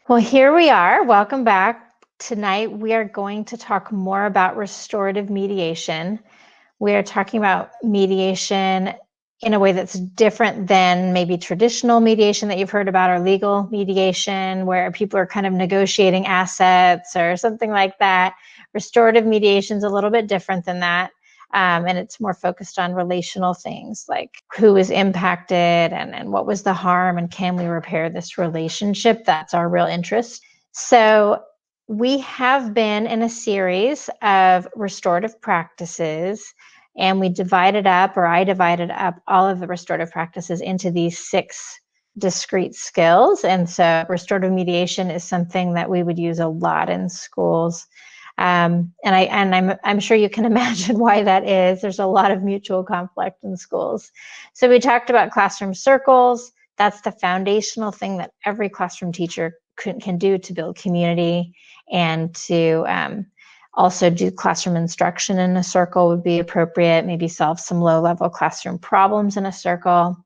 Well, here we are. Welcome back. Tonight, we are going to talk more about restorative mediation. We are talking about mediation in a way that's different than maybe traditional mediation that you've heard about, or legal mediation, where people are kind of negotiating assets or something like that. Restorative mediation is a little bit different than that. And it's more focused on relational things like who is impacted and what was the harm and can we repair this relationship? That's our real interest. So we have been in a series of restorative practices, and we divided up, or I divided up all of the restorative practices into these 6 discrete skills. And so restorative mediation is something that we would use a lot in schools. And I'm sure you can imagine why that is. There's a lot of mutual conflict in schools. So we talked about classroom circles. That's the foundational thing that every classroom teacher can do to build community, and to also do classroom instruction in a circle would be appropriate. Maybe solve some low-level classroom problems in a circle.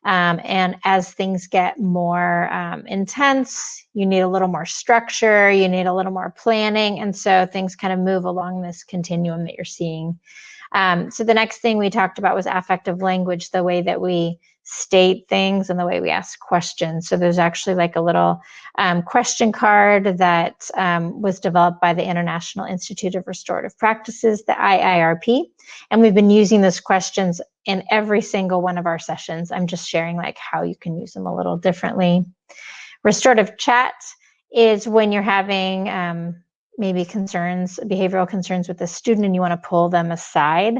And as things get more intense, you need a little more structure, you need a little more planning, and so things kind of move along this continuum that you're seeing. So the next thing we talked about was affective language, the way that we state things and the way we ask questions. So there's actually like a little question card that was developed by the International Institute of Restorative Practices, the IIRP, and we've been using those questions in every single one of our sessions. I'm just sharing like how you can use them a little differently. Restorative chat is when you're having maybe concerns, behavioral concerns with a student, and you want to pull them aside,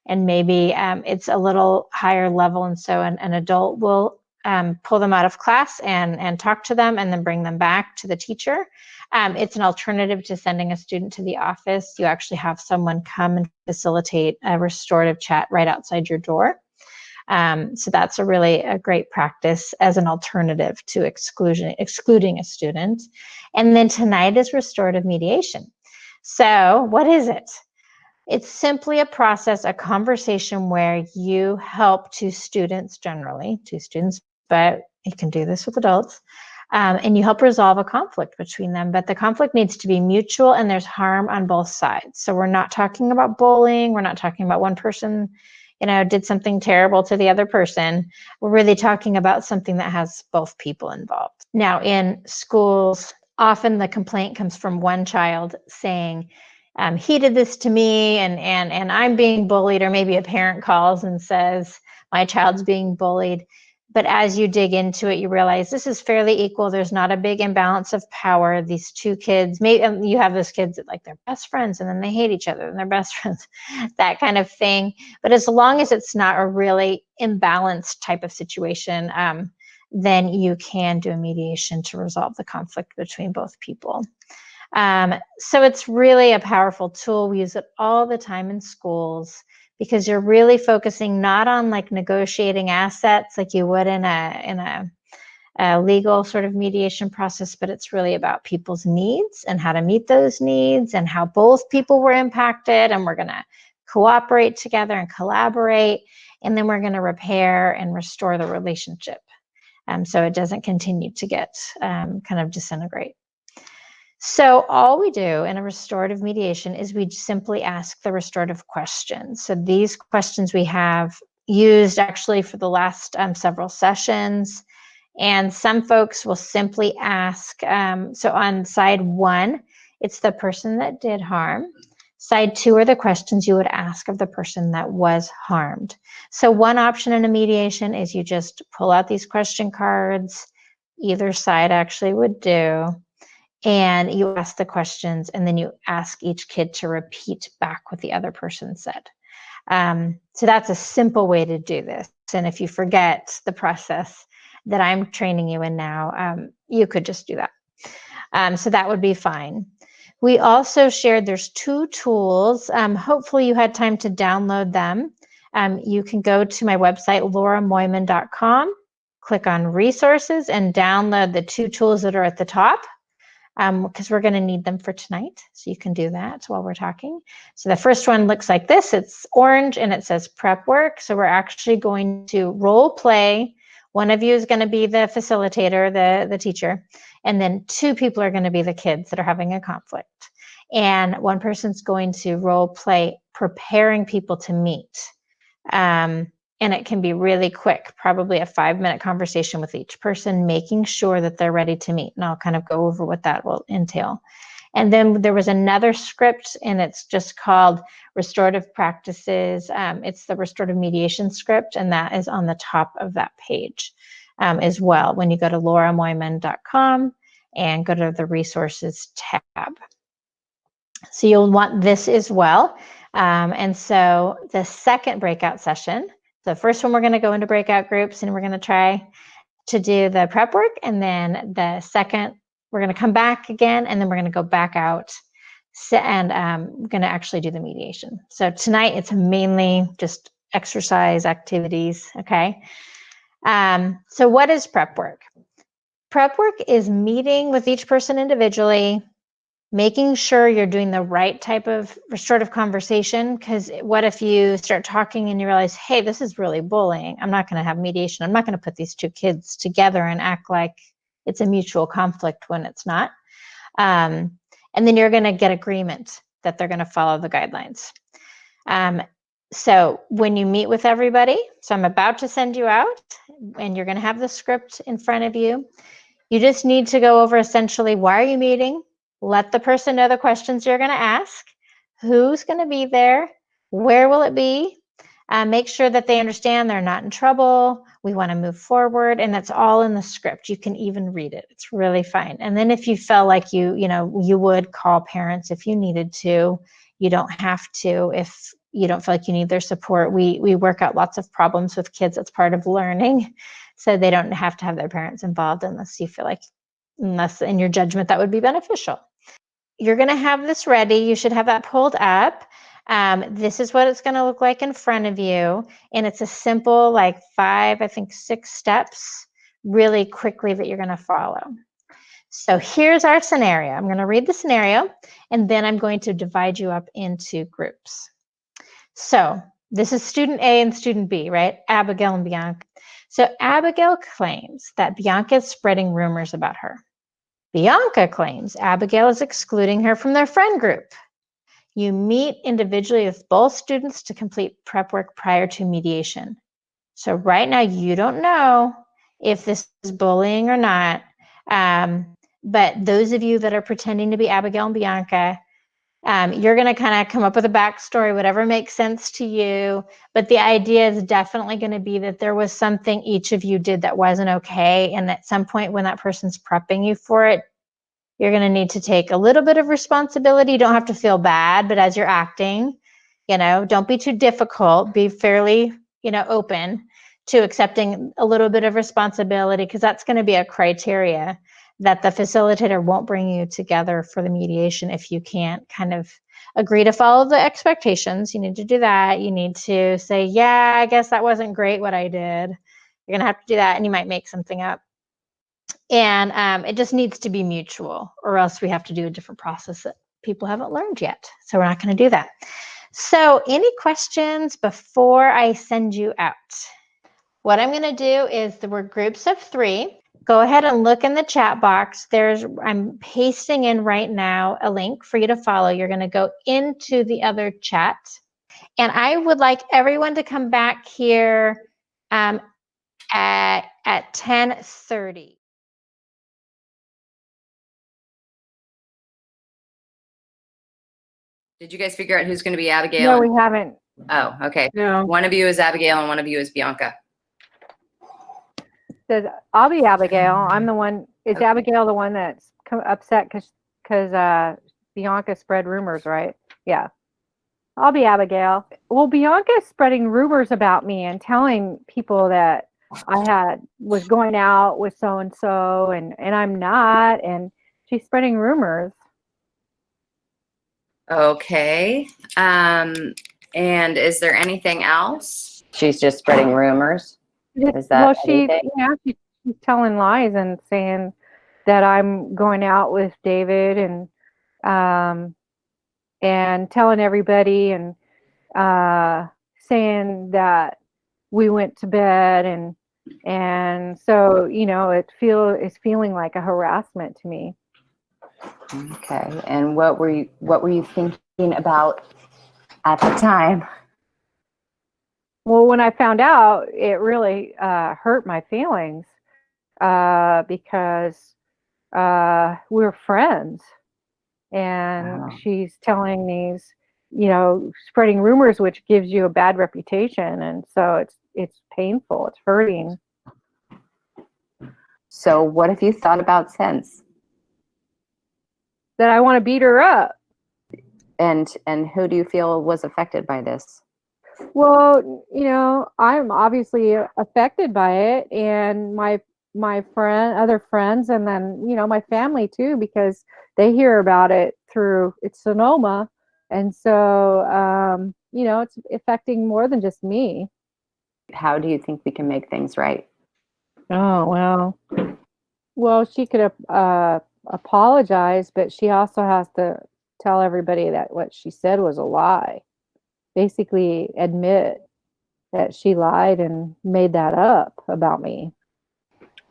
and maybe it's a little higher level, and so an adult will pull them out of class and talk to them and then bring them back to the teacher. It's an alternative to sending a student to the office. You actually have someone come and facilitate a restorative chat right outside your door. So that's a great practice as an alternative to excluding a student. And then tonight is restorative mediation. So what is it? It's simply a process, a conversation where you help 2 students, generally 2 students, but you can do this with adults, and you help resolve a conflict between them. But the conflict needs to be mutual, and there's harm on both sides. So we're not talking about bullying. We're not talking about one person did something terrible to the other person. We're really talking about something that has both people involved. Now, in schools, often the complaint comes from one child saying, he did this to me, and I'm being bullied, or maybe a parent calls and says, my child's being bullied. But as you dig into it, you realize this is fairly equal. There's not a big imbalance of power. These 2 kids, maybe you have those kids that like they're best friends and then they hate each other and they're best friends, that kind of thing. But as long as it's not a really imbalanced type of situation, then you can do a mediation to resolve the conflict between both people. So it's really a powerful tool. We use it all the time in schools, because you're really focusing not on like negotiating assets like you would in a legal sort of mediation process, but it's really about people's needs and how to meet those needs and how both people were impacted, and we're going to cooperate together and collaborate, and then we're going to repair and restore the relationship so it doesn't continue to get kind of disintegrate. So all we do in a restorative mediation is we simply ask the restorative questions. So these questions we have used actually for the last several sessions, and some folks will simply ask, so on side 1, it's the person that did harm. Side 2 are the questions you would ask of the person that was harmed. So one option in a mediation is you just pull out these question cards, either side actually would do, and you ask the questions, and then you ask each kid to repeat back what the other person said. So that's a simple way to do this. And if you forget the process that I'm training you in now, you could just do that. So that would be fine. We also shared there's 2 tools. Hopefully you had time to download them. You can go to my website, lauramoyman.com, click on resources, and download the 2 tools that are at the top, because we're going to need them for tonight. So you can do that while we're talking. So the first one looks like this. It's orange and it says prep work. So we're actually going to role play One of you is going to be the facilitator, the teacher, and then 2 people are going to be the kids that are having a conflict. And one person's going to role play preparing people to meet. And it can be really quick, probably a 5-minute conversation with each person, making sure that they're ready to meet. And I'll kind of go over what that will entail. And then there was another script, and it's just called Restorative Practices. It's the Restorative Mediation script, and that is on the top of that page as well when you go to lauramoyman.com and go to the resources tab. So you'll want this as well. And so the second breakout session, the first one we're going to go into breakout groups and we're going to try to do the prep work. And then the second, we're going to come back again, and then we're going to go back out and we're going to actually do the mediation. So tonight it's mainly just exercise activities. Okay. So what is prep work? Prep work is meeting with each person individually, making sure you're doing the right type of restorative conversation, because what if you start talking and you realize, hey, this is really bullying. I'm not going to have mediation. I'm not going to put these 2 kids together and act like it's a mutual conflict when it's not. And then you're going to get agreement that they're going to follow the guidelines. So when you meet with everybody, so I'm about to send you out and you're going to have the script in front of you. You just need to go over essentially, why are you meeting? Let the person know the questions you're going to ask, who's going to be there, where will it be, make sure that they understand they're not in trouble, we want to move forward, and that's all in the script. You can even read it. It's really fine. And then if you felt like you would call parents if you needed to. You don't have to if you don't feel like you need their support. We work out lots of problems with kids. It's part of learning. So they don't have to have their parents involved unless you feel like, unless in your judgment that would be beneficial. You're going to have this ready. You should have that pulled up. This is what it's going to look like in front of you. And it's a simple, like 5, I think 6 steps really quickly that you're going to follow. So here's our scenario. I'm going to read the scenario, and then I'm going to divide you up into groups. So this is student A and student B, right? Abigail and Bianca. So Abigail claims that Bianca is spreading rumors about her. Bianca claims Abigail is excluding her from their friend group. You meet individually with both students to complete prep work prior to mediation. So right now you don't know if this is bullying or not, but those of you that are pretending to be Abigail and Bianca, you're going to kind of come up with a backstory, whatever makes sense to you. But the idea is definitely going to be that there was something each of you did that wasn't okay. And at some point when that person's prepping you for it, you're going to need to take a little bit of responsibility. You don't have to feel bad, but as you're acting, don't be too difficult. Be fairly, open to accepting a little bit of responsibility, because that's going to be a criteria that the facilitator won't bring you together for the mediation if you can't kind of agree to follow the expectations. You need to do that. You need to say, yeah, I guess that wasn't great what I did. You're going to have to do that, and you might make something up. And it just needs to be mutual, or else we have to do a different process that people haven't learned yet. So we're not going to do that. So any questions before I send you out? What I'm going to do is there were groups of 3. Go ahead and look in the chat box. I'm pasting in right now a link for you to follow. You're going to go into the other chat. And I would like everyone to come back here at 10:30. Did you guys figure out who's going to be Abigail? No, we haven't. Oh, okay. No. One of you is Abigail and one of you is Bianca. Says, I'll be Abigail. I'm the one. Is Okay. Abigail the one that's upset because Bianca spread rumors, right? Yeah. I'll be Abigail. Well, Bianca's spreading rumors about me and telling people that I was going out with so-and-so and I'm not, and she's spreading rumors. Okay. And is there anything else? She's just spreading rumors. Is that Well, anything? she's telling lies and saying that I'm going out with David and telling everybody and saying that we went to bed and And so, it's feeling like a harassment to me. Okay. And what were you thinking about at the time? Well, when I found out, it really hurt my feelings because we're friends, and Wow. she's telling these, spreading rumors, which gives you a bad reputation, and so it's painful, it's hurting. So what have you thought about since? That I want to beat her up. And who do you feel was affected by this? Well, I'm obviously affected by it, and other friends, and then my family too, because they hear about it through it's Sonoma, and so it's affecting more than just me. How do you think we can make things right? Oh, well, she could apologize, but she also has to tell everybody that what she said was a lie. Basically, admit that she lied and made that up about me.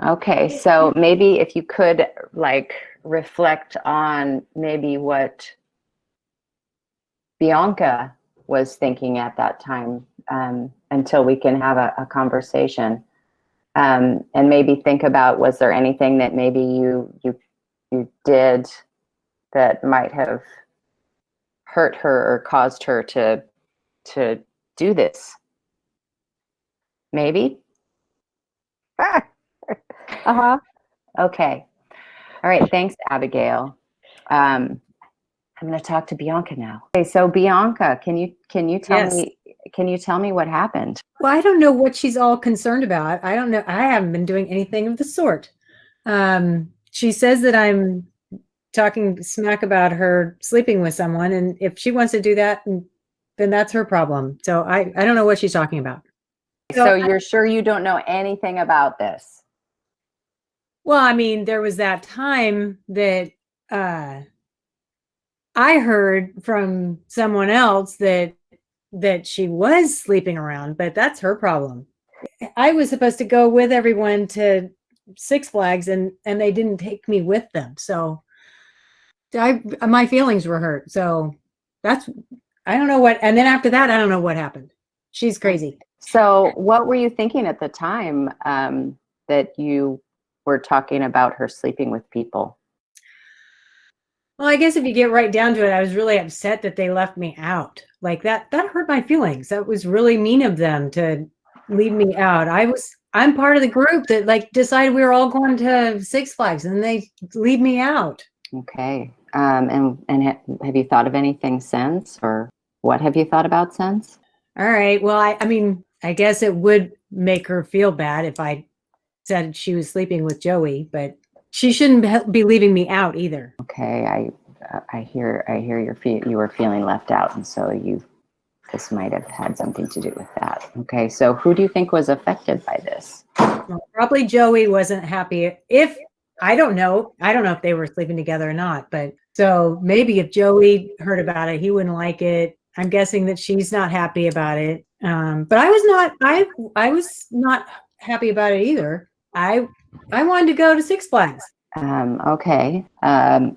Okay, so maybe if you could like reflect on maybe what Bianca was thinking at that time, until we can have a conversation, and maybe think about, was there anything that maybe you did that might have hurt her or caused her to do this? Maybe. Okay. All right. Thanks, Abigail. I'm going to talk to Bianca now. Okay. So Bianca, can you tell me what happened? Well, I don't know what she's all concerned about. I don't know. I haven't been doing anything of the sort. She says that I'm talking smack about her sleeping with someone, and if she wants to do that, then that's her problem. So I don't know what she's talking about. So you're sure you don't know anything about this? Well, I mean, there was that time that I heard from someone else that she was sleeping around, but that's her problem. I was supposed to go with everyone to Six Flags, and they didn't take me with them. So my feelings were hurt. So I don't know what, and then after that, I don't know what happened. She's crazy. So what were you thinking at the time that you were talking about her sleeping with people? Well, I guess if you get right down to it, I was really upset that they left me out. Like that hurt my feelings. That was really mean of them to leave me out. I'm part of the group that like decided we were all going to Six Flags, and they leave me out. Okay. And have you thought of anything since, or what have you thought about since? All right. Well, I mean, I guess it would make her feel bad if I said she was sleeping with Joey, but she shouldn't be leaving me out either. Okay. I hear you were feeling left out, and so this might have had something to do with that. Okay. So who do you think was affected by this? Well, probably Joey wasn't happy. I don't know if they were sleeping together or not, but so maybe if Joey heard about it, he wouldn't like it. I'm guessing that she's not happy about it. But I was not happy about it either. I wanted to go to Six Flags. Okay.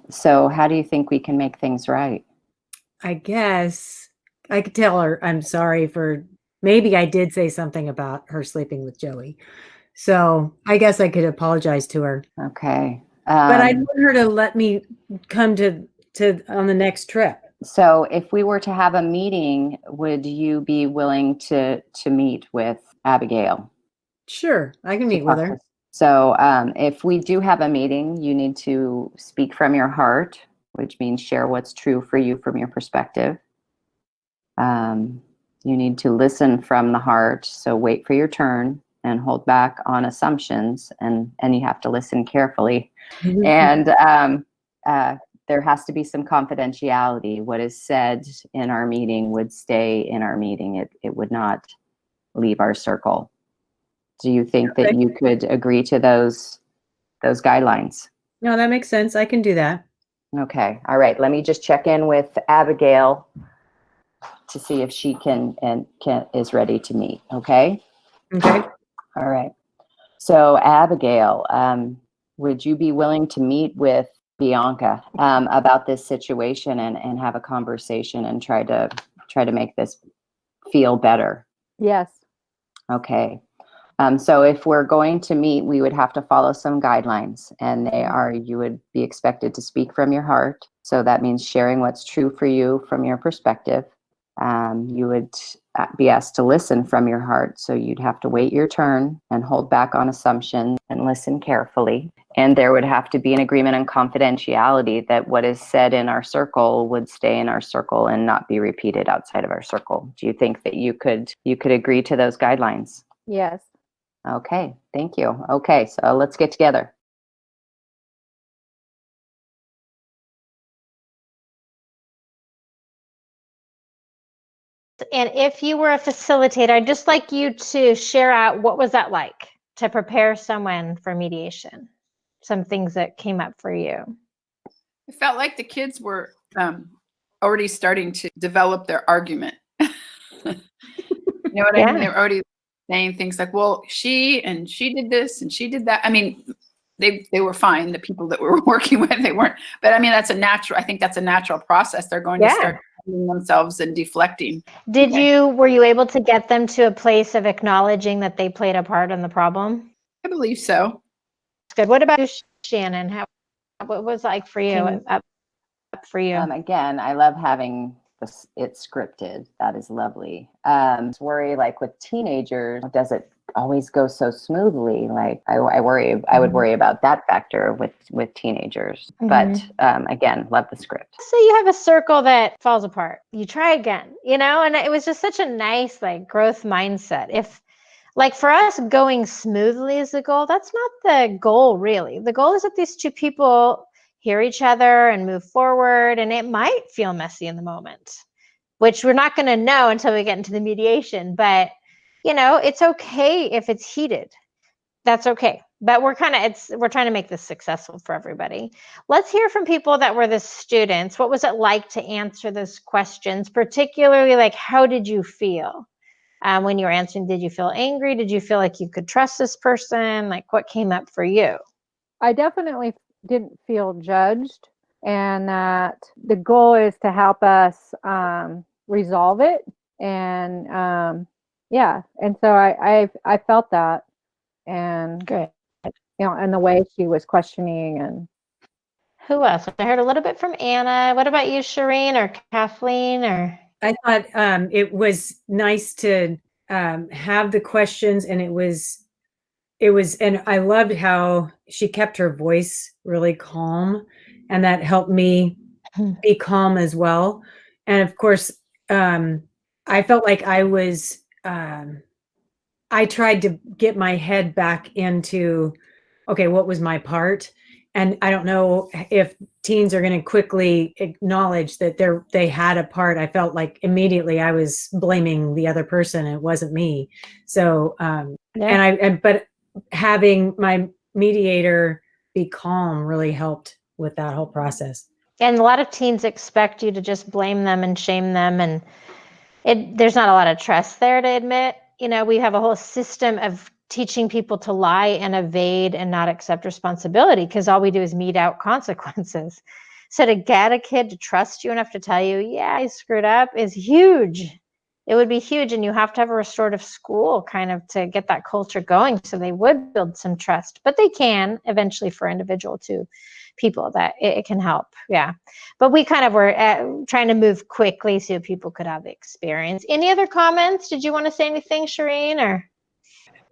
So how do you think we can make things right? I guess I could tell her I'm sorry maybe I did say something about her sleeping with Joey. So I guess I could apologize to her. Okay. But I'd want her to let me come to on the next trip. So if we were to have a meeting, would you be willing to meet with Abigail? Sure, I can meet with her. So if we do have a meeting, you need to speak from your heart, which means share what's true for you from your perspective. You need to listen from the heart. So wait for your turn and hold back on assumptions, and you have to listen carefully. And there has to be some confidentiality. What is said in our meeting would stay in our meeting. It would not leave our circle. Do you think that you could agree to those guidelines? No, that makes sense. I can do that. Okay. All right. Let me just check in with Abigail to see if she is ready to meet. Okay. Okay. All right. So Abigail, would you be willing to meet with Bianca about this situation and have a conversation and try to make this feel better? Yes. Okay. So if we're going to meet, we would have to follow some guidelines, and they are, you would be expected to speak from your heart. So that means sharing what's true for you from your perspective. You would be asked to listen from your heart. So you'd have to wait your turn and hold back on assumptions and listen carefully. And there would have to be an agreement on confidentiality that what is said in our circle would stay in our circle and not be repeated outside of our circle. Do you think that you could agree to those guidelines? Yes. Okay, thank you. Okay, so let's get together. And if you were a facilitator, I'd just like you to share out what was that like to prepare someone for mediation? Some things that came up for you. It felt like the kids were already starting to develop their argument. You know what I mean? They were already saying things like, well, she did this and she did that. I mean, they were fine. The people that we were working with, they weren't. But I mean, I think that's a natural process. They're going to start defending themselves and deflecting. Were you able to get them to a place of acknowledging that they played a part in the problem? I believe so. Good. What about you, Shannon? What was it like for you? Again, I love having it scripted. That is lovely. Worry, like with teenagers, does it always go so smoothly? Like I would worry about that factor with teenagers. But again, love the script. So you have a circle that falls apart. You try again, and it was just such a nice like growth mindset. If like for us, going smoothly is the goal. That's not the goal, really. The goal is that these two people hear each other and move forward, and it might feel messy in the moment, which we're not going to know until we get into the mediation. But it's okay if it's heated. That's okay. But we're trying to make this successful for everybody. Let's hear from people that were the students. What was it like to answer those questions? Particularly, like, how did you feel when you were answering? Did you feel angry? Did you feel like you could trust this person? Like, what came up for you? I definitely didn't feel judged, and that the goal is to help us resolve it. And and so I felt that, and good, and the way she was questioning. And who else? I heard a little bit from Anna. What about you, Shireen or Kathleen? Or I thought it was nice to have the questions, and it was, and I loved how she kept her voice really calm, and that helped me be calm as well. And of course, I felt like I tried to get my head back into, okay, what was my part? And I don't know if teens are going to quickly acknowledge that they had a part. I felt like immediately I was blaming the other person. It wasn't me. So, but having my mediator be calm really helped with that whole process. And a lot of teens expect you to just blame them and shame them. And there's not a lot of trust there to admit. We have a whole system of teaching people to lie and evade and not accept responsibility because all we do is mete out consequences. So to get a kid to trust you enough to tell you, yeah, I screwed up is huge. It would be huge. And you have to have a restorative school kind of to get that culture going so they would build some trust. But they can eventually for individual too. People that it can help. Yeah. But we kind of were trying to move quickly so people could have the experience. Any other comments? Did you want to say anything, Shireen? Or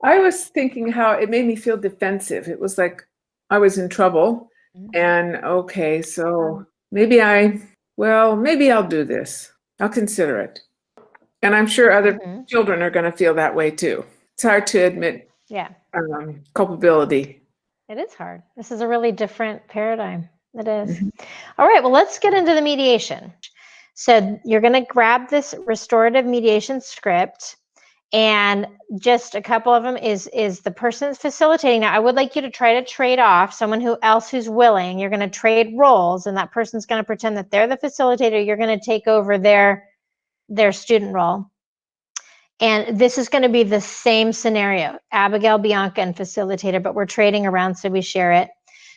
I was thinking how it made me feel defensive. It was like I was in trouble. And okay, so maybe I'll do this. I'll consider it. And I'm sure other children are going to feel that way too. It's hard to admit culpability. It is hard. This is a really different paradigm. It is. All right, well, let's get into the mediation. So you're going to grab this restorative mediation script, and just a couple of them is the person facilitating. Now, I would like you to try to trade off someone else who's willing. You're going to trade roles, and that person's going to pretend that they're the facilitator. You're going to take over their student role. And this is going to be the same scenario, Abigail, Bianca, and facilitator, but we're trading around so we share it.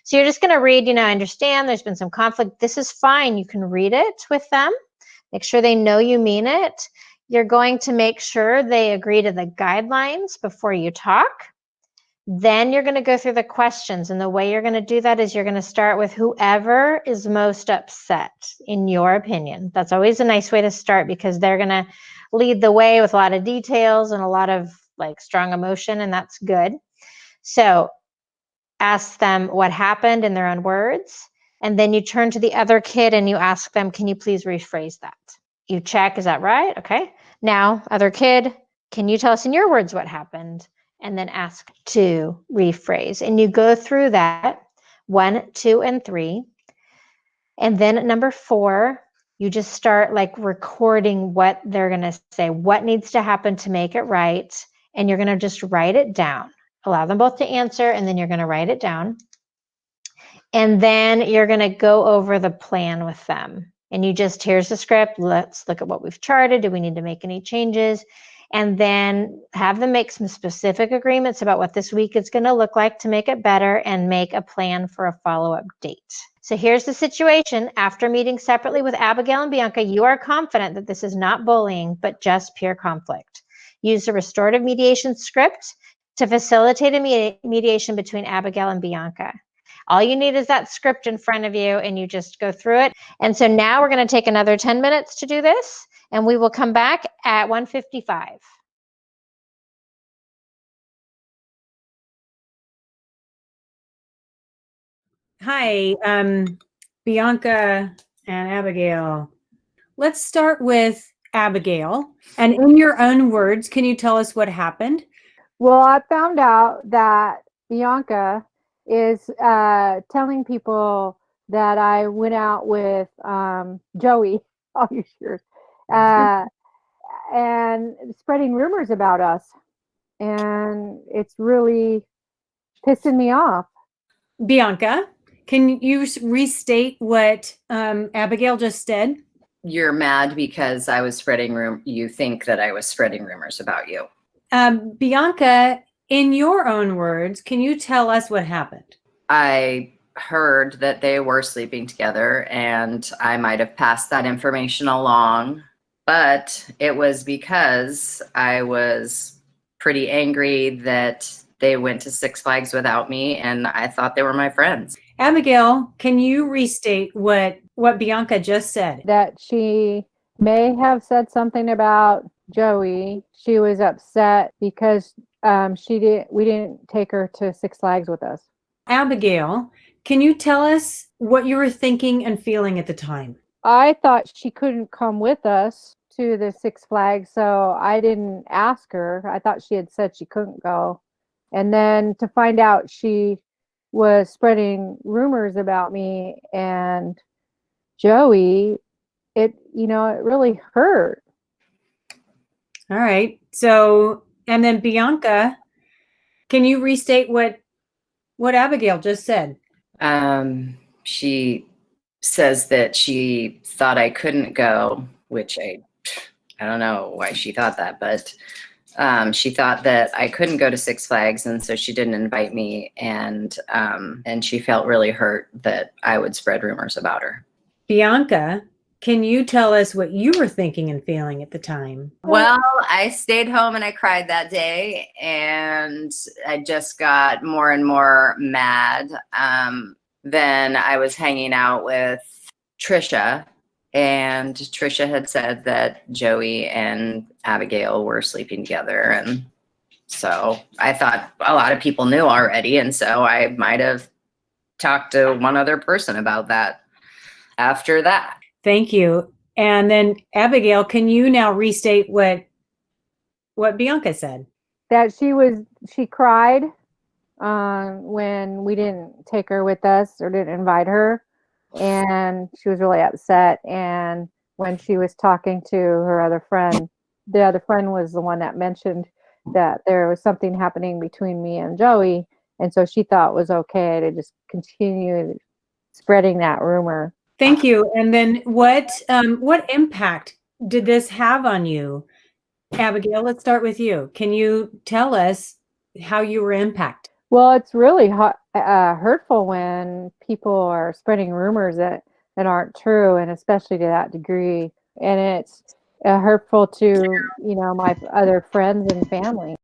So you're just going to read, I understand there's been some conflict. This is fine. You can read it with them. Make sure they know you mean it. You're going to make sure they agree to the guidelines before you talk. Then you're going to go through the questions. And the way you're going to do that is you're going to start with whoever is most upset, in your opinion. That's always a nice way to start because they're going to lead the way with a lot of details and a lot of strong emotion, and that's good. So ask them what happened in their own words, and then you turn to the other kid and you ask them, can you please rephrase that? You check, is that right? Okay. Now, other kid, can you tell us in your words what happened? And then ask to rephrase. And you go through that 1, 2, and 3. And then at number 4, you just start recording what they're going to say, what needs to happen to make it right. And you're going to just write it down. Allow them both to answer, and then you're going to write it down. And then you're going to go over the plan with them. And here's the script. Let's look at what we've charted. Do we need to make any changes? And then have them make some specific agreements about what this week is going to look like to make it better and make a plan for a follow-up date. So here's the situation. After meeting separately with Abigail and Bianca, you are confident that this is not bullying, but just pure conflict. Use the restorative mediation script to facilitate a mediation between Abigail and Bianca. All you need is that script in front of you, and you just go through it. And so now we're going to take another 10 minutes to do this, and we will come back at 1:55. Hi, Bianca and Abigail. Let's start with Abigail. And in your own words, can you tell us what happened? Well, I found out that Bianca is telling people that I went out with Joey, all you sure, and spreading rumors about us. And it's really pissing me off. Bianca, can you restate what Abigail just said? You're mad because I was you think that I was spreading rumors about you. Bianca, in your own words, can you tell us what happened? I heard that they were sleeping together, and I might have passed that information along, but it was because I was pretty angry that they went to Six Flags without me, and I thought they were my friends. Abigail, can you restate what Bianca just said? That she may have said something about Joey. She was upset because we didn't take her to Six Flags with us. Abigail, can you tell us what you were thinking and feeling at the time? I thought she couldn't come with us to the Six Flags, so I didn't ask her. I thought she had said she couldn't go. And then to find out she was spreading rumors about me and Joey, it really hurt. All right. So, and then Bianca, can you restate what Abigail just said? She says that she thought I couldn't go, which I don't know why she thought that, but she thought that I couldn't go to Six Flags, and so she didn't invite me, and she felt really hurt that I would spread rumors about her. Bianca, can you tell us what you were thinking and feeling at the time? Well, I stayed home and I cried that day, and I just got more and more mad. Then I was hanging out with Trisha, and Trisha had said that Joey and Abigail were sleeping together. And so I thought a lot of people knew already, and so I might have talked to one other person about that after that. Thank you. And then Abigail, can you now restate what Bianca said? That she cried when we didn't take her with us or didn't invite her, and she was really upset. And when she was talking to her other friend, the other friend was the one that mentioned that there was something happening between me and Joey, and so she thought it was okay to just continue spreading that rumor. Thank you. And then what impact did this have on you? Abigail, let's start with you. Can you tell us how you were impacted? Well, it's really hurtful when people are spreading rumors that aren't true, and especially to that degree. And it's hurtful to, you know, my other friends and family.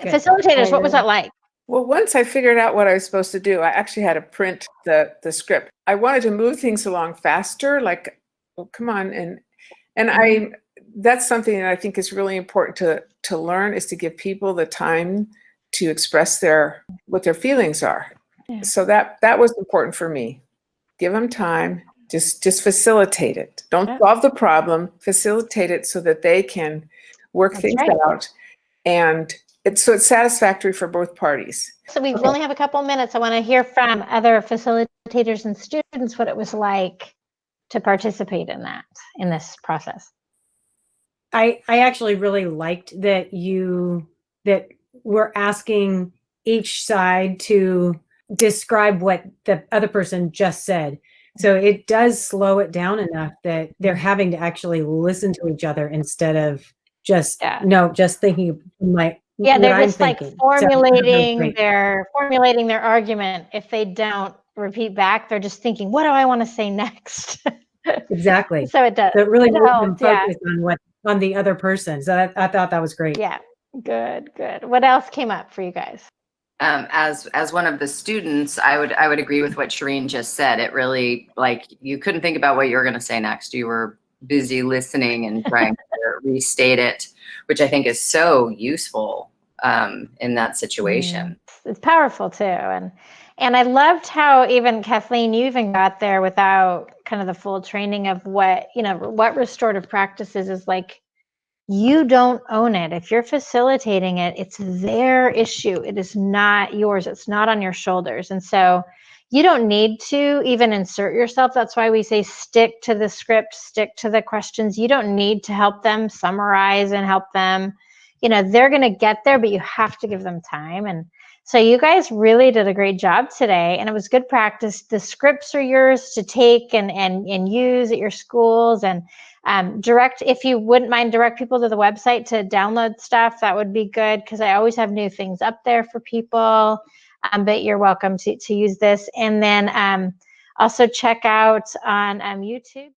Good. Facilitators, what was that like? Well, once I figured out what I was supposed to do, I actually had to print the script. I wanted to move things along faster, like, oh, come on, and that's something that I think is really important to learn, is to give people the time to express what their feelings are. Yeah. So that was important for me. Give them time, just facilitate it. Don't solve the problem, facilitate it so that they can work things out, and it's satisfactory for both parties. So we only have a couple minutes. I want to hear from other facilitators and students what it was like to participate in this process. I actually really liked that that we're asking each side to describe what the other person just said. So it does slow it down enough that they're having to actually listen to each other instead of just thinking they're just like formulating their argument. If they don't repeat back, they're just thinking, what do I want to say next? Exactly. So it does. So it really makes them focus on the other person. So I thought that was great. Yeah. Good. What else came up for you guys? As one of the students, I would agree with what Shireen just said. It really, like, you couldn't think about what you were going to say next. You were busy listening and trying to restate it, which I think is so useful in that situation. It's powerful too, and I loved how even Kathleen, you even got there without kind of the full training of what restorative practices is like. You don't own it. If you're facilitating it, it's their issue. It is not yours. It's not on your shoulders. And so you don't need to even insert yourself. That's why we say stick to the script, stick to the questions. You don't need to help them summarize and help them. They're going to get there, but you have to give them time. And so you guys really did a great job today, and it was good practice. The scripts are yours to take and use at your schools, and if you wouldn't mind, direct people to the website to download stuff. That would be good, because I always have new things up there for people. But you're welcome to use this. And then also check out on YouTube.